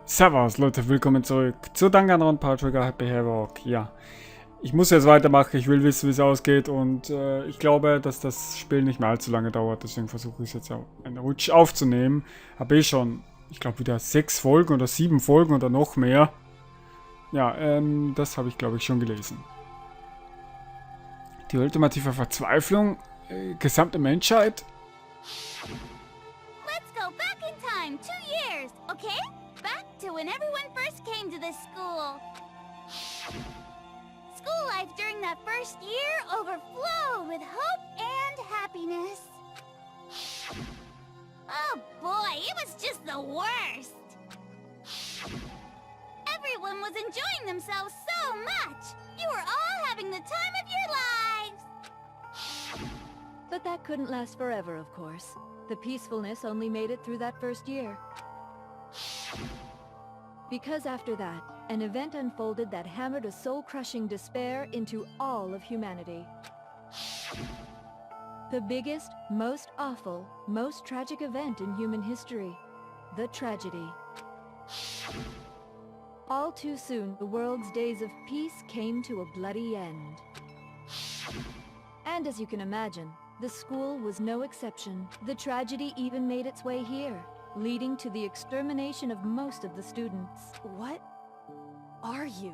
Servus Leute, willkommen zurück zu Danganronpa, Happy Havoc. Ja, ich muss jetzt weitermachen, ich will wissen, wie es ausgeht und ich glaube, dass das Spiel nicht mehr allzu lange dauert, deswegen versuche ich es jetzt auch einen Rutsch aufzunehmen. Habe schon, ich glaube wieder 6 Folgen oder 7 Folgen oder noch mehr. Ja, das habe ich glaube ich schon gelesen. Die ultimative Verzweiflung, gesamte Menschheit. Let's go back in time 2 years, okay? Back to when everyone first came to this school. School life during that first year overflowed with hope and happiness. Oh boy, it was just the worst. Everyone was enjoying themselves so much. You were all having the time of your lives. But that couldn't last forever, of course. The peacefulness only made it through that first year. Because after that, an event unfolded that hammered a soul-crushing despair into all of humanity. The biggest, most awful, most tragic event in human history. The tragedy. All too soon, the world's days of peace came to a bloody end. And as you can imagine, the school was no exception. The tragedy even made its way here, leading to the extermination of most of the students. What are you?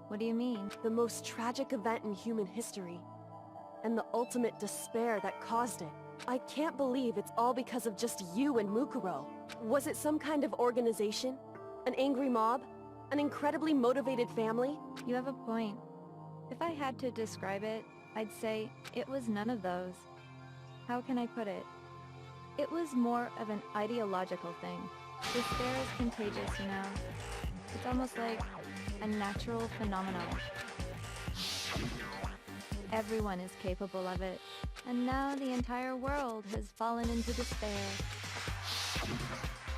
What do you mean? The most tragic event in human history, and the ultimate despair that caused it. I can't believe it's all because of just you and Mukuro. Was it some kind of organization? An angry mob? An incredibly motivated family? You have a point. If I had to describe it, I'd say it was none of those. How can I put it? It was more of an ideological thing. Despair is contagious, you know. It's almost like a natural phenomenon. Everyone is capable of it, and now the entire world has fallen into despair.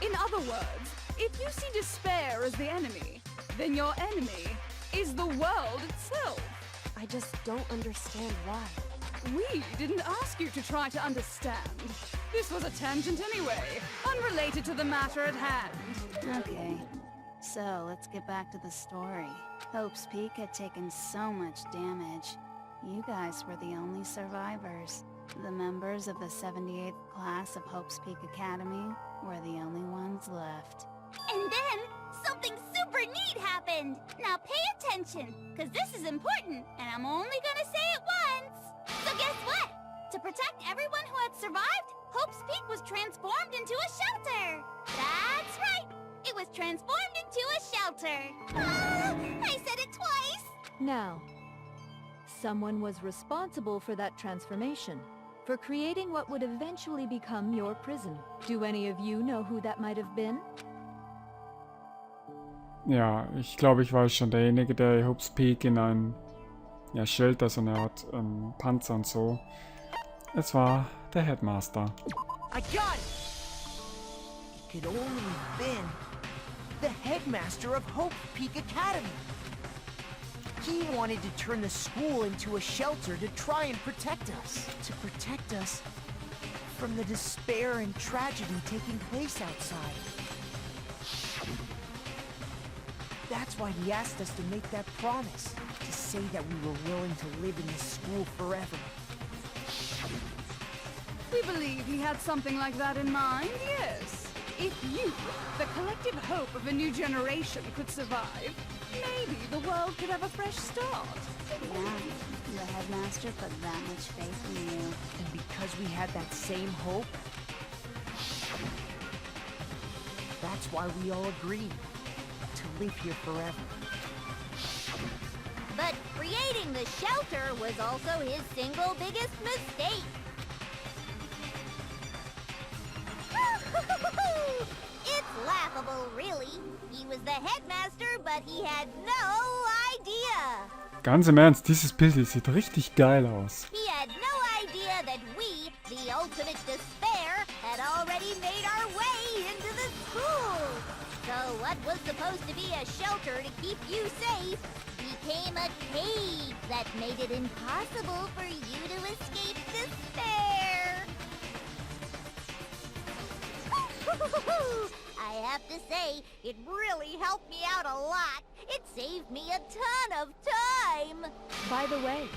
In other words, if you see despair as the enemy, then your enemy is the world itself. I just don't understand why. We didn't ask you to try to understand. This was a tangent anyway, unrelated to the matter at hand. Okay, so let's get back to the story. Hope's Peak had taken so much damage. You guys were the only survivors. The members of the 78th class of Hope's Peak Academy were the only ones left. And then, something super neat happened! Now pay attention, because this is important, and I'm only gonna say it once! So guess what? To protect everyone who had survived, Hope's Peak was transformed into a shelter! That's right! It was transformed into a shelter! Ah, I said it twice! Now, someone was responsible for that transformation, for creating what would eventually become your prison. Do any of you know who that might have been? Ja, ich glaube, ich war schon derjenige, der Hope's Peak in ein Shelter, so eine Art Panzer und so. Es war der Headmaster. I got it! It could only have been the headmaster of Hope Peak Academy. He wanted to turn the school into a shelter to try and protect us. To protect us from the despair and tragedy taking place outside. That's why he asked us to make that promise. To say that we were willing to live in this school forever. We believe he had something like that in mind, yes. If you, the collective hope of a new generation, could survive, maybe the world could have a fresh start. Yeah, the headmaster put that much faith in you. And because we had that same hope, that's why we all agreed to live here forever. But creating the shelter was also his single biggest mistake. It's laughable, really. He was the headmaster, but he had no idea. Ganz im Ernst, dieses Bild sieht richtig geil aus. He had no idea that we, the ultimate despair, had already made our way into the school. So what was supposed to be a shelter to keep you safe became a cage that made it impossible for you to escape despair. I have have to say, it really helped me out a lot. It saved me a ton of time. By the way,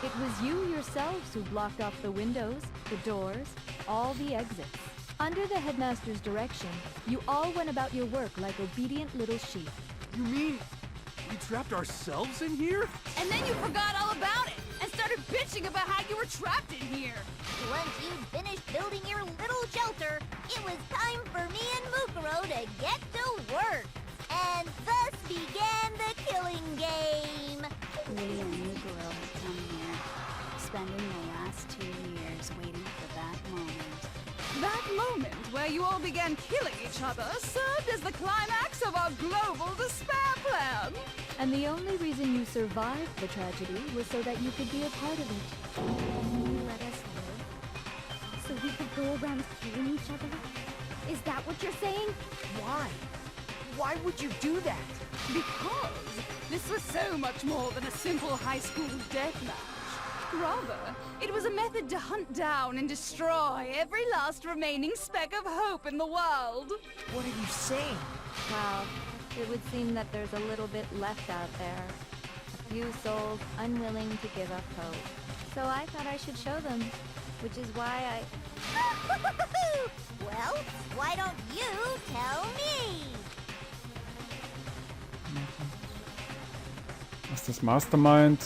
it was you yourselves who blocked off the windows, the doors, all the exits. Under the headmaster's direction, you all went about your work like obedient little sheep. You mean we trapped ourselves in here? And then you forgot all about it and started bitching about how you were trapped in here. Once you'd finished building your little shelter, it was time for me and Mukuro to get to work. And thus began the killing game. Me and Mukuro have come here, spending the last 2 years waiting for that moment. That moment where you all began killing each other served as the climax of our global despair plan. And the only reason you survived the tragedy was so that you could be a part of it. And you let us live? So we could go around killing each other? Is that what you're saying? Why? Why would you do that? Because this was so much more than a simple high school deathmatch. Rather, it was a method to hunt down and destroy every last remaining speck of hope in the world. What are you saying? Well, it would seem that there's a little bit left out there. A few souls unwilling to give up hope. So I thought I should show them, which is why Well, why don't you tell me? Was das Mastermind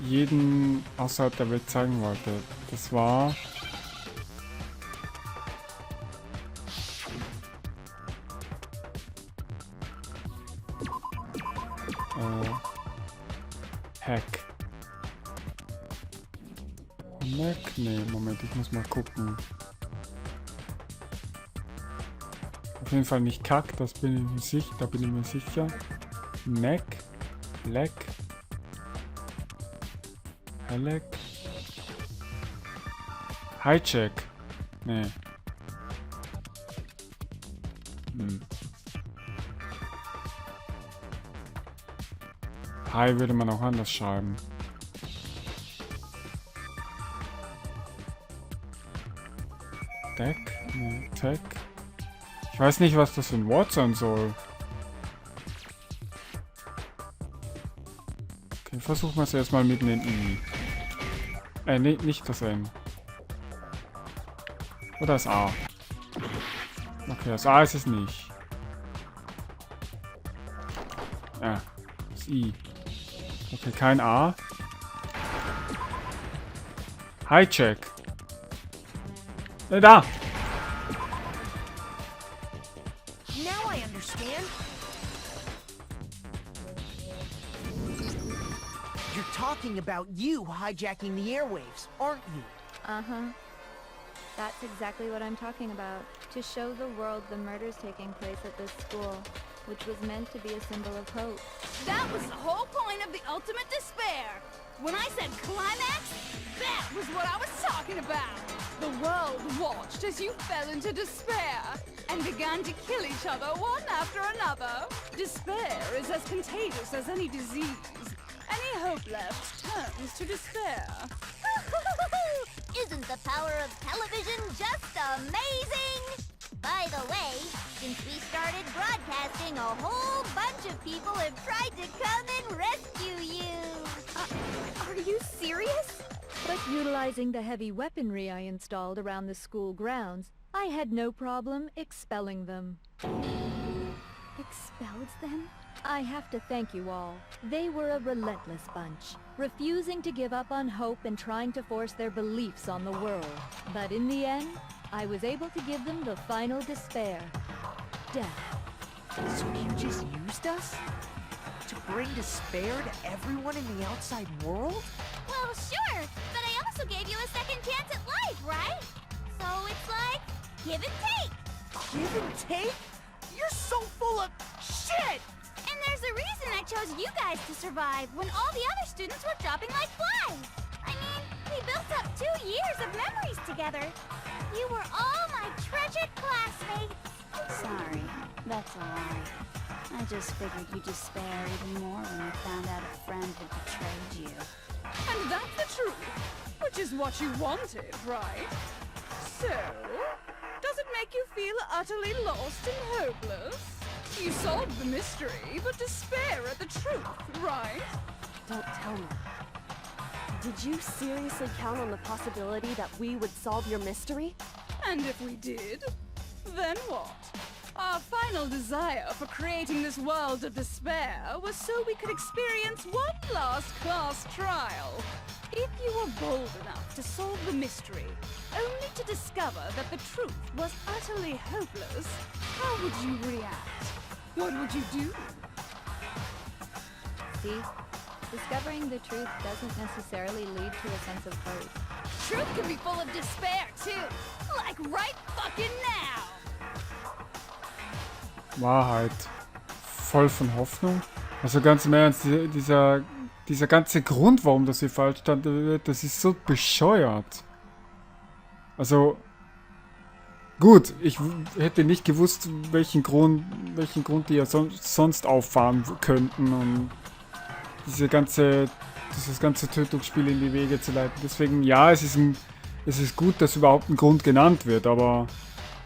jeden außerhalb der Welt zeigen wollte. Das war... Hack. Mac? Nee, Moment, ich muss mal gucken. Auf jeden Fall nicht Kack, das bin ich mir sicher, da bin ich mir sicher. Mac, Black, Halleck, Hijack. Nee. Hi würde man auch anders schreiben. Deck? Nee, Tech. Ich weiß nicht, was das für ein Wort sein soll. Okay, versuchen wir es erstmal mit einem I. Nee, nicht das N. Oder das A. Okay, das A ist es nicht. Ja, das I. Okay, kein A. Hijack. Da! Now I understand. You're talking about you hijacking the airwaves, aren't you? Uh-huh. That's exactly what I'm talking about. To show the world the murders taking place at this school, which was meant to be a symbol of hope. That was the whole point of the ultimate despair. When I said climax, that was what I was talking about. The world watched as you fell into despair and began to kill each other one after another. Despair is as contagious as any disease. Any hope left turns to despair. Isn't the power of television just amazing? By the way, since we started broadcasting, a whole bunch of people have tried to come and rescue you. Are you serious? But utilizing the heavy weaponry I installed around the school grounds, I had no problem expelling them. Expelled them? I have to thank you all. They were a relentless bunch, refusing to give up on hope and trying to force their beliefs on the world. But in the end, I was able to give them the final despair. Death. So you just used us? To bring despair to everyone in the outside world? Well, sure, but I also gave you a second chance at life, right? So it's like, give and take. Give and take? You're so full of shit! And there's a reason I chose you guys to survive when all the other students were dropping like flies. I mean, we built up 2 years of memories together. You were all my treasured classmates. Sorry, that's a lie. I just figured you'd despair even more when you found out a friend had betrayed you. And that's the truth, which is what you wanted, right? So, does it make make you feel utterly lost and hopeless? You solved the mystery, but despair at the truth, right? Don't tell me. Did you seriously count on the possibility that we would solve your mystery? And if we did, then what? Our final desire for creating this world of despair was so we could experience one last class trial. If you were bold enough to solve the mystery, only to discover that the truth was utterly hopeless, how would you react? What would you do? See? Discovering the truth doesn't necessarily lead to a sense of hope. Truth can be full of despair, too. Like right fucking now. Wahrheit. Voll von Hoffnung. Also ganz im Ernst, dieser ganze Grund, warum das hier falsch stand, das ist so bescheuert. Also, gut, ich hätte nicht gewusst, welchen Grund die ja sonst auffahren könnten, um dieses ganze Tötungsspiel in die Wege zu leiten. Deswegen, ja, es ist gut, dass überhaupt ein Grund genannt wird, aber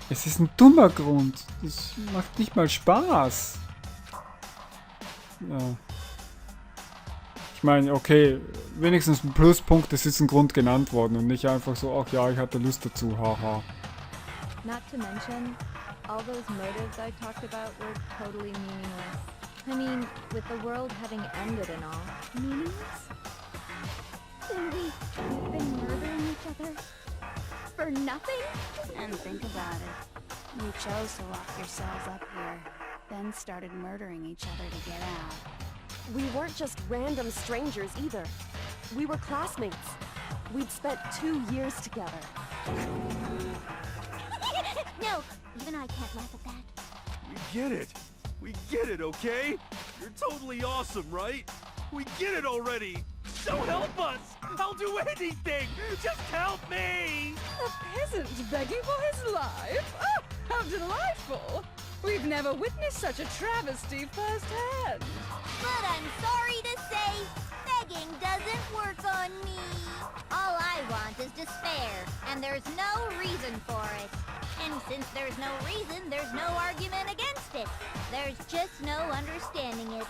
es ist ein dummer Grund. Das macht nicht mal Spaß. Ja. Ich meine, okay, wenigstens ein Pluspunkt, es ist ein Grund genannt worden und nicht einfach so, ach ja, ich hatte Lust dazu, haha. Not to mention, all those motives I talked about were totally meaningless. I mean, with the world having ended and all. Meaningless? Then we've been murdering each other for nothing? And think about it. You chose to lock yourselves up here, then started murdering each other to get out. We weren't just random strangers either. We were classmates. We'd spent 2 years together. No, even I can't laugh at that. We get it. We get it, okay? You're totally awesome, right? We get it already. So help us. I'll do anything. Just help me. A peasant begging for his life? Oh, how delightful. We've never witnessed such a travesty firsthand. But I'm sorry to say, begging doesn't work on me. All I want is despair, and there's no reason for it. And since there's no reason, there's no argument against it. There's just no understanding it.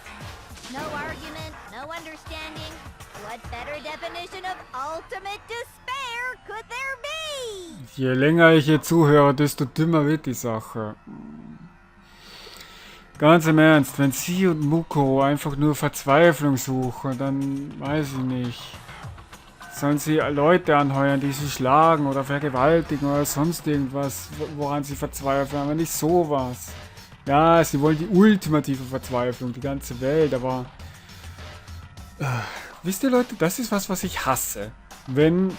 No argument, no understanding. What better definition of ultimate despair could there be? Je länger ich hier zuhöre, desto dümmer wird die Sache. Ganz im Ernst, wenn sie und Mukuro einfach nur Verzweiflung suchen, dann weiß ich nicht. Sollen sie Leute anheuern, die sie schlagen oder vergewaltigen oder sonst irgendwas, woran sie verzweifeln, aber nicht sowas. Ja, sie wollen die ultimative Verzweiflung, die ganze Welt, aber... wisst ihr Leute, das ist was ich hasse. Wenn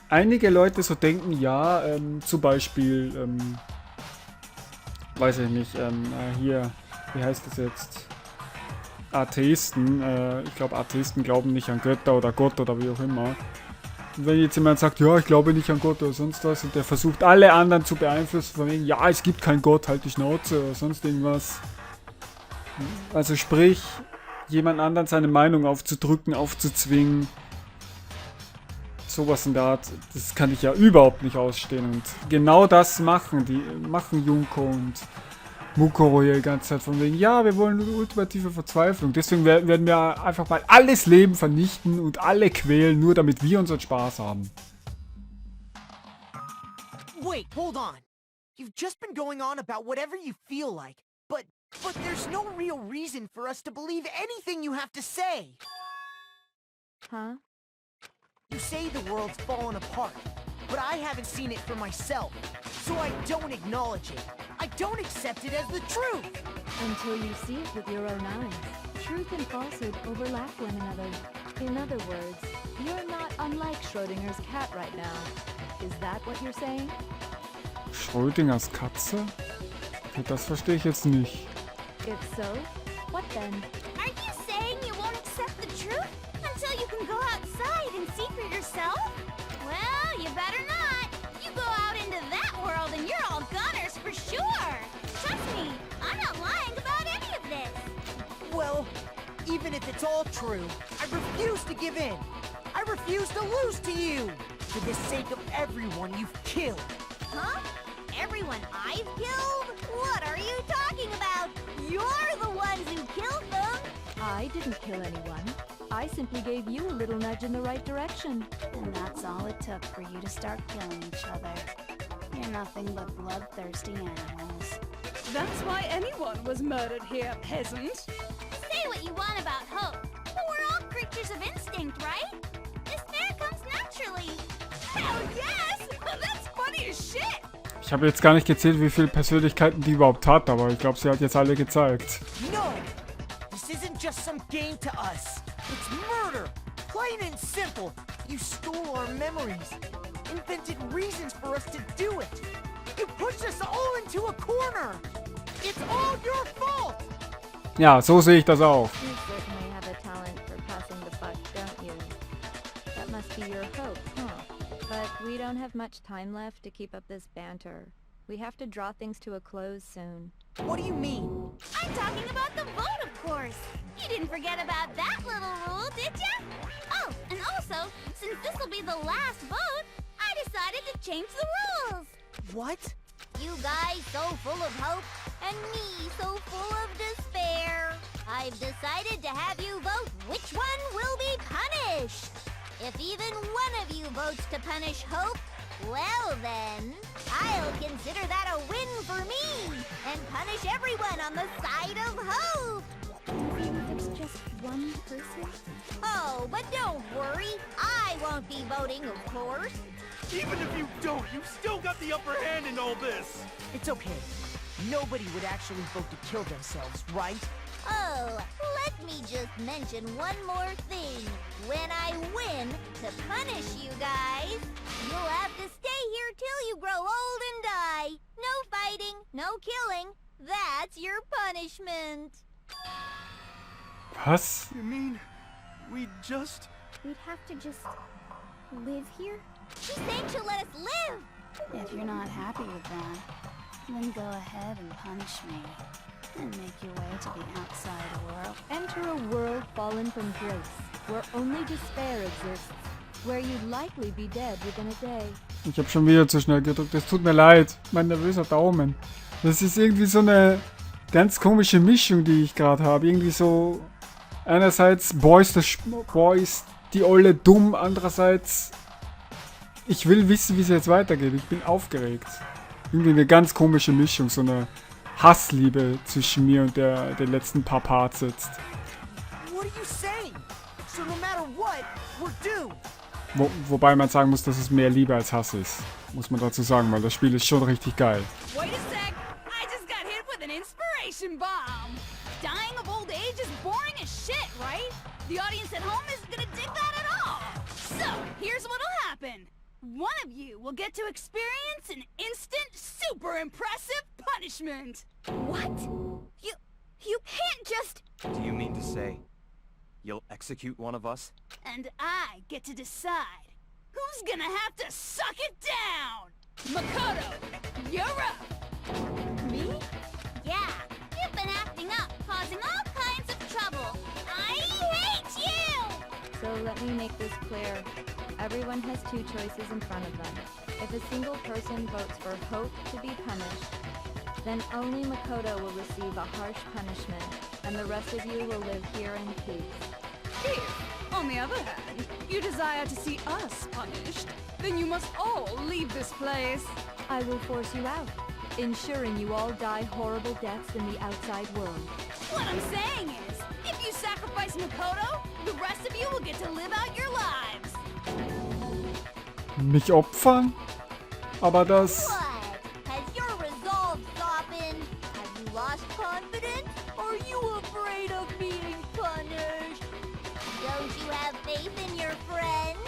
einige Leute so denken, ja, zum Beispiel, weiß ich nicht, hier, wie heißt das jetzt? Atheisten, ich glaube Atheisten glauben nicht an Götter oder Gott oder wie auch immer. Und wenn jetzt jemand sagt, ja, ich glaube nicht an Gott oder sonst was und der versucht alle anderen zu beeinflussen, von wegen, ja, es gibt keinen Gott, halt die Schnauze oder sonst irgendwas. Also sprich, jemand anderen seine Meinung aufzudrücken, aufzuzwingen. Sowas in der Art, das kann ich ja überhaupt nicht ausstehen. Und genau das machen Junko und Mukuro hier die ganze Zeit von wegen, ja, wir wollen eine ultimative Verzweiflung. Deswegen werden wir einfach mal alles Leben vernichten und alle quälen, nur damit wir unseren Spaß haben. Wait, hold on. You've just been going on about whatever you feel like, but there's no real reason for us to believe anything you have to say. Huh? You say the world's fallen apart, but I haven't seen it for myself, so I don't acknowledge it. I don't accept it as the truth. Until you see it with your own eyes. Truth and falsehood overlap one another. In other words, you're not unlike Schrödinger's cat right now. Is that what you're saying? Schrödingers Katze? Okay, das verstehe ich jetzt nicht. If so, what then? Are you saying you won't accept the truth until you can go outside and see for yourself? Well, you better not. You go out into that world and you're all goners for sure. Trust me, I'm not lying about any of this. Well, even if it's all true, I refuse to give in. I refuse to lose to you. For the sake of everyone you've killed. Huh? everyone I've killed? What are you talking about? You're the ones who killed them! I didn't kill anyone. I simply gave you a little nudge in the right direction. And that's all it took for you to start killing each other. You're nothing but bloodthirsty animals. That's why anyone was murdered here, peasant. Say what you want about hope, but we're all creatures of instinct, right? Despair comes naturally. Hell yes! That's funny as shit! Ich habe jetzt gar nicht gezählt, wie viele Persönlichkeiten die überhaupt hat, aber ich glaube, sie hat jetzt alle gezeigt. No! This isn't just some game to us. It's murder! Plain and simple. You stole our memories. Invented reasons for us to do it. You pushed us all into a corner. It's all your fault! Ja, so sehe ich das auch. You certainly have a talent for passing the buck, don't you? That must be your hope, huh? But we don't have much time left to keep up this banter. We have to draw things to a close soon. What do you mean? I'm talking about the vote, of course. You didn't forget about that little rule, did ya? Oh, and also, since this will be the last vote, I decided to change the rules. What? You guys so full of hope, and me so full of despair. I've decided to have you vote which one will be punished. If even one of you votes to punish Hope, well then, I'll consider that a win for me, and punish everyone on the side of Hope. Even if it's just one person? Oh, but don't worry, I won't be voting, of course. Even if you don't, you've still got the upper hand in all this. It's okay. Nobody would actually vote to kill themselves, right? Oh, let me just mention one more thing. When I win to punish you guys, you'll have to stay here till you grow old and die. No fighting, no killing. That's your punishment. Was? You mean we just... We'd have to just live here? She's saying she'll let us live. If you're not happy with that, then go ahead and punish me. And make your way to the outside world. Enter a world fallen from grace, where only despair exists, where you'd likely be dead within a day. Ich habe schon wieder zu schnell gedrückt. Es tut mir leid. Mein nervöser Daumen. Das ist irgendwie so eine ganz komische Mischung, die ich gerade habe. Irgendwie so... Einerseits Boys, die olle dumm. Andererseits... Ich will wissen, wie es jetzt weitergeht. Ich bin aufgeregt. Irgendwie eine ganz komische Mischung. So eine Hassliebe zwischen mir und den letzten paar Parts jetzt. What are you saying? So no matter what, we're doomed. Wobei man sagen muss, dass es mehr Liebe als Hass ist. Muss man dazu sagen, weil das Spiel ist schon richtig geil. Wait a sec, I just got hit with an inspiration bomb. Dying of old age is boring as shit, right? The audience at home isn't gonna dig that at all. So, here's what'll happen. One of you will get to experience an instant, super impressive punishment. What? You can't just... Do you mean to say you'll execute one of us? And I get to decide who's gonna have to suck it down. Makoto, you're up. Me? Yeah, you've been acting up, causing all kinds of trouble. I hate you! So let me make this clear. Everyone has two choices in front of them. If a single person votes for Hope to be punished, then only Makoto will receive a harsh punishment, and the rest of you will live here in peace. If, on the other hand, you desire to see us punished, then you must all leave this place. I will force you out, ensuring you all die horrible deaths in the outside world. What I'm saying is, if you sacrifice Makoto, the rest of you will get to live out your lives. Mich opfern? Aber das... What? Has your resolve softened? Have you lost confidence? Are you afraid of being punished? Don't you have faith in your friends?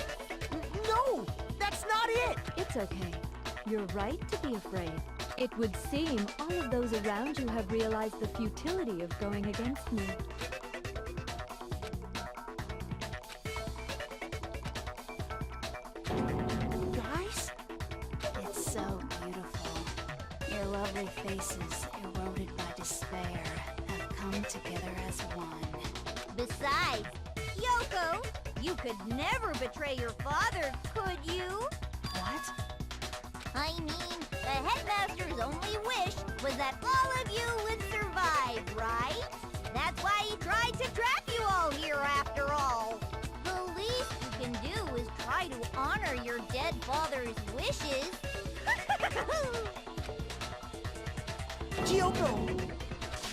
No, that's not it. It's okay. You're right to be afraid. It would seem all of those around you have realized the futility of going against me. Guys? It's so beautiful. Your lovely faces, eroded by despair, have come together as one. Besides, Yoko, you could never betray your father, could you? What? I mean, the headmaster's only wish was that all of you would survive, right? That's why he tried to trap you all here after all. The least you can do is try to honor your dead father's wishes. Kyoko!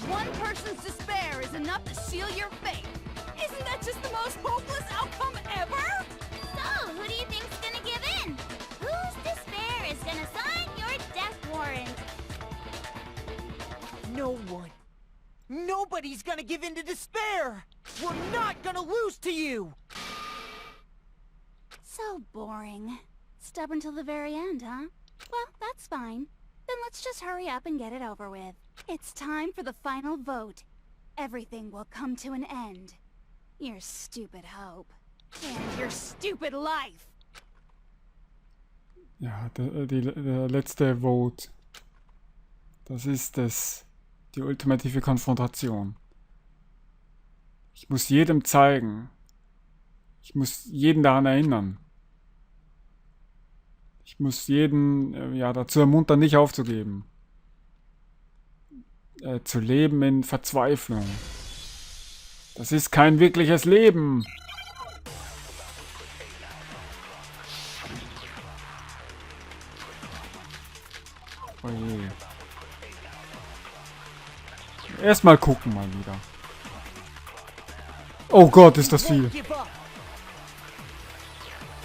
One person's despair is enough to seal your fate. Isn't that just the most hopeless outcome ever? So, who do you think's gonna give in? Whose despair is gonna sign your death warrant? No one. Nobody's gonna give in to despair! We're not gonna lose to you! So boring. Stubborn till the very end, huh? Well, that's fine. Then let's just hurry up and get it over with. It's time for the final vote. Everything will come to an end. Your stupid hope. And your stupid life. Ja, der letzte Vote. Das ist es. Die ultimative Konfrontation. Ich muss jedem zeigen. Ich muss jeden daran erinnern. Ich muss jeden ja, dazu ermuntern, nicht aufzugeben. Zu leben in Verzweiflung. Das ist kein wirkliches Leben. Oh je. Erstmal gucken mal wieder. Oh Gott, ist das viel. Give up.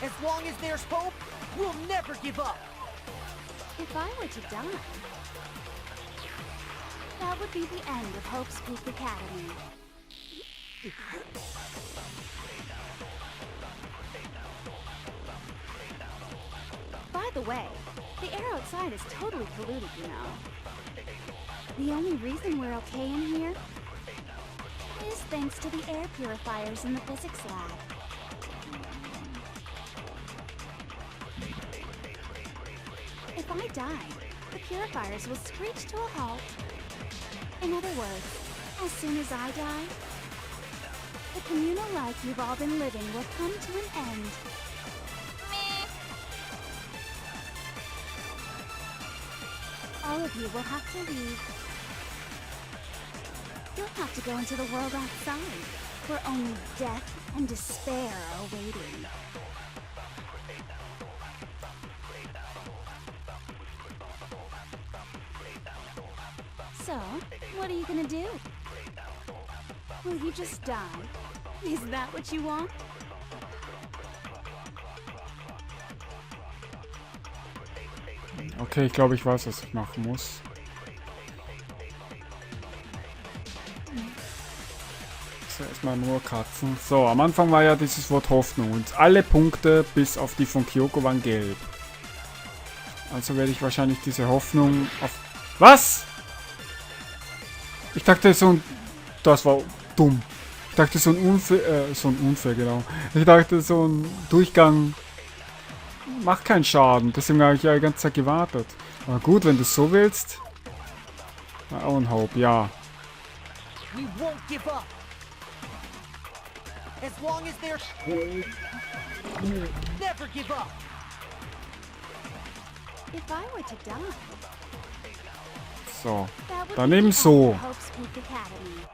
As long as there's hope, we'll never give up. If I were to die, that would be the end of Hope's Peak Academy. By the way, the air outside is totally polluted, you know. The only reason we're okay in here is thanks to the air purifiers in the physics lab. If I die, the purifiers will screech to a halt. In other words, as soon as I die, the communal life you've all been living will come to an end. Meh. All of you will have to leave. You'll have to go into the world outside, where only death and despair are waiting. So, what are you gonna do? Will you just die? Is that what you want? Okay, ich glaube, ich weiß, was ich machen muss. So, erstmal nur Katzen. So, am Anfang war ja dieses Wort Hoffnung und alle Punkte bis auf die von Kyoko waren gelb. Also werde ich wahrscheinlich diese Hoffnung auf... Was? Ich dachte so ein... Das war dumm. Ich dachte so ein Unfall, genau. Ich dachte so ein Durchgang macht keinen Schaden. Deswegen habe ich ja die ganze Zeit gewartet. Aber gut, wenn du es so willst. Owen Hope, ja. We won't give up. As long as there's never give up. If I were to die, So. that would Dann be eben the so. end of Hope's Peak Academy.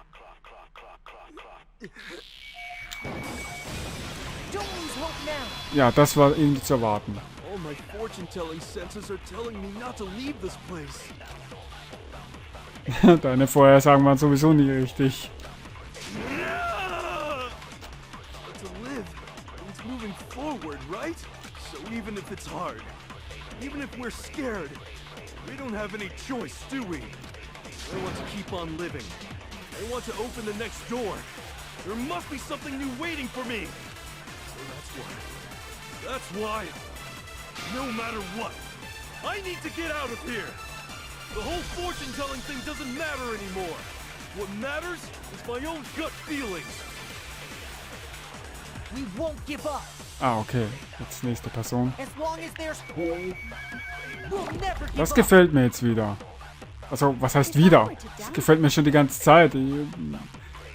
Don't lose hope now. Ja, das war irgendwie zu erwarten. All my fortune-telling senses are telling me not to leave this place. Deine Vorhersagen waren sowieso nie richtig. But to live means moving forward, right? So even if it's hard, even if we're scared, we don't have any choice, do we? I want to keep on living. I want to open the next door. There must be something new waiting for me. So that's why, no matter what, I need to get out of here. The whole fortune-telling thing doesn't matter anymore. What matters is my own gut feelings. We won't give up. Ah, okay. Jetzt nächste Person. As long as there's we'll never give Das up. gefällt mir jetzt wieder. Also, was heißt wieder? Das gefällt mir schon die ganze Zeit. Ich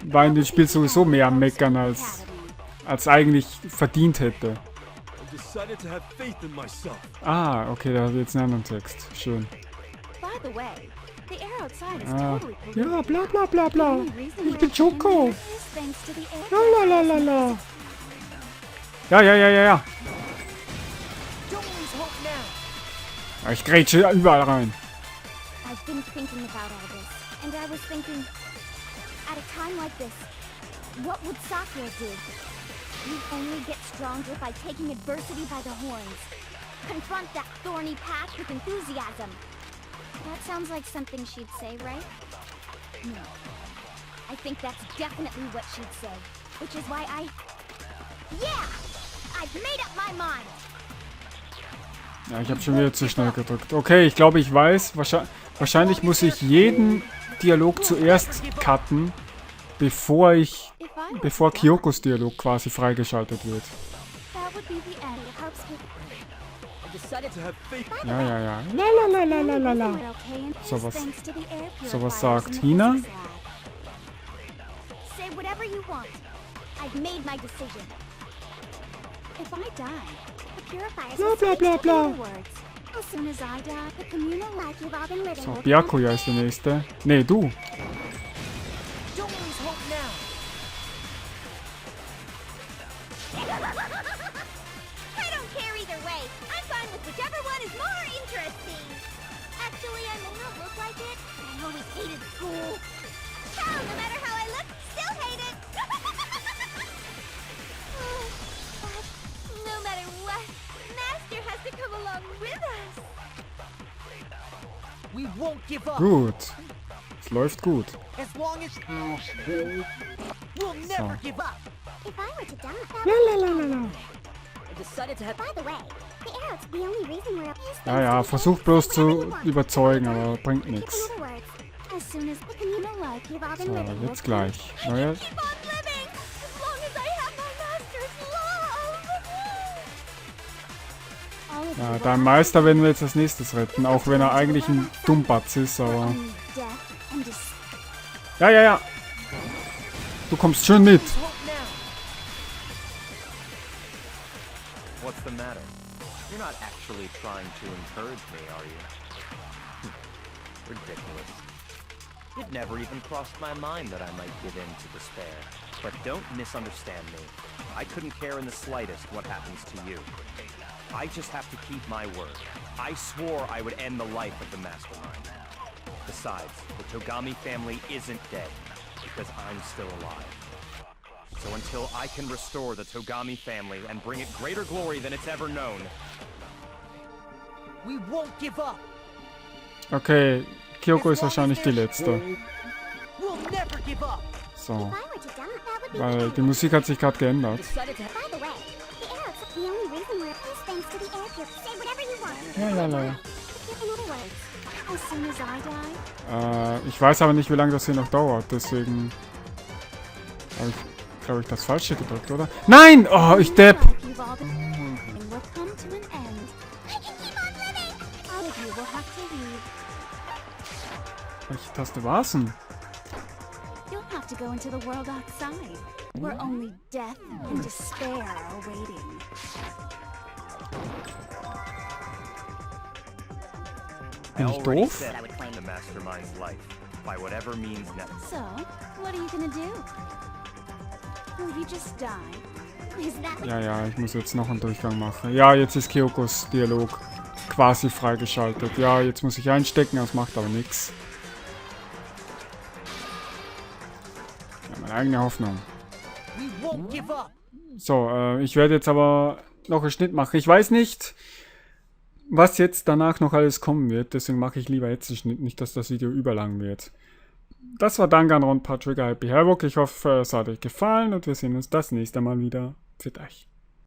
war in dem Spiel sowieso mehr am Meckern, als eigentlich verdient hätte. decided to have faith in myself. Ah, okay, da habe ich jetzt einen anderen Text. Schön. By the way, the air outside is Ah. totally polluted. Ja, bla bla bla The bla. only reason Ich we're bin Choco. is thanks to the air Lalalala. Ja, ja, ja, ja, ja. Don't lose hope now. Ja, ich grätsche überall rein. I've been thinking about all this, and I was thinking, at a time like this, what would Sakura do? You only get stronger by taking adversity by the horns. Confront that thorny path with enthusiasm. That sounds like something she'd say, right? No. I think that's definitely what she'd say, which is why Yeah! I've made up my mind! Ja, ich habe schon wieder zu schnell gedrückt. Okay, ich glaube, ich weiß. Wahrscheinlich muss ich jeden Dialog zuerst cutten, bevor Kyokos Dialog quasi freigeschaltet wird. That would be the end of Hope's I decided to have faith. Ja, ja, ja. Lalalala. Sowas sagt Hina. Say whatever you want. I've made my decision. If I die, The purifiers Bla will bla speak bla to bla. the words. As soon as I die, the communal life you've all been living So, will Byakuya ist der nächste. Nee, du. Don't lose hope now. I don't care either way. I'm fine with whichever one is more interesting. Actually, I may not look like it, but I always hated school. Hell, no matter how I look, still hate it. But no matter what, Master has to come along with us. We won't give up. Gut. Es läuft gut. As long as we'll never give up. If I were to die, Lalalala. I decided to have. by the way, the arrow's the only reason we're up. Ja, ja, versuch bloß zu überzeugen, aber bringt In nichts. other words, as soon as the communal life you've all been So, living will jetzt gleich. Neuer. Keep on living, as long as I have my Master's love. all of Ja, you deinen Meister werden wir jetzt als nächstes retten, auch wenn er eigentlich ein Dummbatz ist, aber... only death and despair. Ja, ja, ja. Du kommst schön mit. Lose hope now. What's the matter? You're not actually trying to encourage me, are you? Ridiculous. It never even crossed my mind that I might give in to despair. But don't misunderstand me. I couldn't care in the slightest what happens to you. I just have to keep my word. I swore I would end the life of the mastermind. Besides, the Togami family isn't dead, because I'm still alive. So until I can restore the Togami family and bring it greater glory than it's ever known, We won't give up. Okay, Kyoko ist wahrscheinlich die letzte. We'll never give up. So, If I were to die, that would be weil die Musik hat sich gerade geändert. Decided to have. By the way, the arrow's the only reason we're up is thanks to the air pure. Say whatever you want. Ja, ja, ja. In other words, as soon as I die. Ich weiß aber nicht, wie lange das hier noch dauert, deswegen... Habe ich, glaube ich, das Falsche gedrückt, oder? Nein! Oh, ich depp! Life you've all been living will come to an end. I can keep on living. All of you will have to leave. Welche Taste war's denn? You'll have to go into the world outside, where only death and despair are waiting. Bin ich already doof? said I would claim the mastermind's life by whatever means necessary. So, what are you gonna do? Will you just die? is that what Ja, ja, ich muss jetzt noch einen Durchgang machen. Ja, jetzt ist Kyokos Dialog quasi freigeschaltet. Ja, jetzt muss ich einstecken, das macht aber nichts. Ja, meine eigene Hoffnung. We won't give up. So, ich werde jetzt aber noch einen Schnitt machen. Ich weiß nicht, was jetzt danach noch alles kommen wird. Deswegen mache ich lieber jetzt einen Schnitt, nicht, dass das Video überlang wird. Das war Danganronpa Trigger Happy Havoc. Ich hoffe, es hat euch gefallen und wir sehen uns das nächste Mal wieder. Für euch.